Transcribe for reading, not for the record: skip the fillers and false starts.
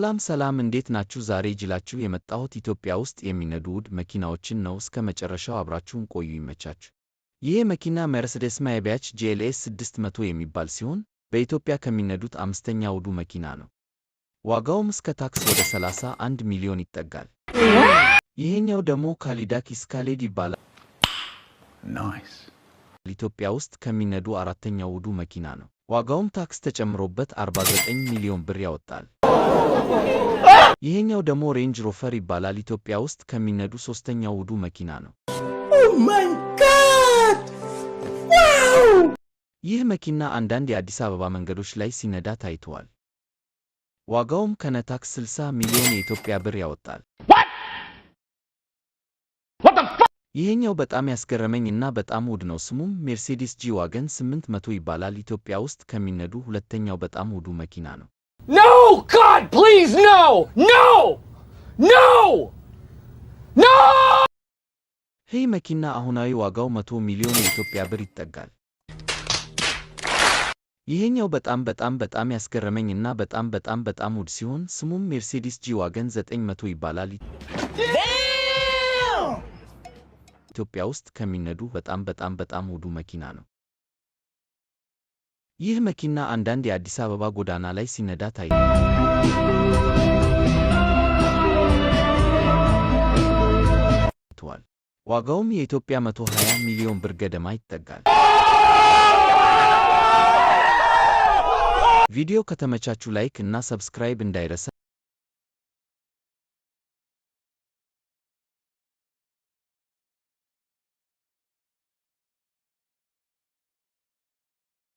ሰላም እንዴት ናችሁ? ዛሬ ይዤላችሁ የመጣሁት ኢትዮጵያ ውስጥ የሚነዱ ውድ መኪናዎችን ነው። እስከ መጨረሻው አብራችሁን ቆዩ። ይመቻችሁ። ይህ መኪና መርሴዴስ ማይባች GLS 600 የሚባል ሲሆን በኢትዮጵያ ከሚነዱት አምስተኛ ውዱ መኪና ነው። ዋጋውም እስከ ታክስ ወደ 31 ሚሊዮን ይጠጋል። ይሄኛው ደግሞ ካዲላክ ኤስካሌድ ይባላል። ኢትዮጵያ ውስጥ ከሚነዱ አራተኛው ውዱ መኪና ነው። ዋጋውም ታክስ ተጨምሮበት 49 ሚሊዮን ብር ያወጣል። ይሄኛው ደግሞ ሬንጅ ሮቨር ይባላል። ኢትዮጵያ ውስጥ ከሚነዱ ሶስተኛው ውዱ መኪና ነው። Oh my God! Wow! ይህ መኪና አንዳንድ የአዲስ አበባ መንገዶች ላይ ሲነዳ ታይቷል። ዋጋውም ከነታክስ 60 ሚሊዮን የኢትዮጵያ ብር ያወጣል። ይሄኛው በጣም ያስገረመኝ እና በጣም ውድ ነው። ስሙም ሜርሴዲስ G-ዋገን 800 ይባላል። ኢትዮጵያ ውስጥ ከሚነዱ ሁለተኛው በጣም ውዱ መኪና ነው። No! God, please, no! No! No! No! ይህ መኪና አሁናዊ ዋጋው 100 ሚሊዮን የኢትዮጵያ ብር ይጠጋል። ይሄኛው በጣም ያስገረመኝ እና በጣም ውድ ሲሆን ስሙም ሜርሴዲስ G-ዋገን 900 ይባላል። ኢትዮጵያ ውስጥ ከሚነዱ በጣም ውዱ መኪና ነው። ይህ መኪና አንዳንድ የአዲስ አበባ ጎዳና ላይ ሲነዳ ታይቷል። ዋጋውም የኢትዮጵያ 120 ሚሊዮን ብር ገደማ ይጠጋል። ቪዲዮ ከተመቻችሁ ላይክ እና ሰብስክራይብ እንዳይረሳ።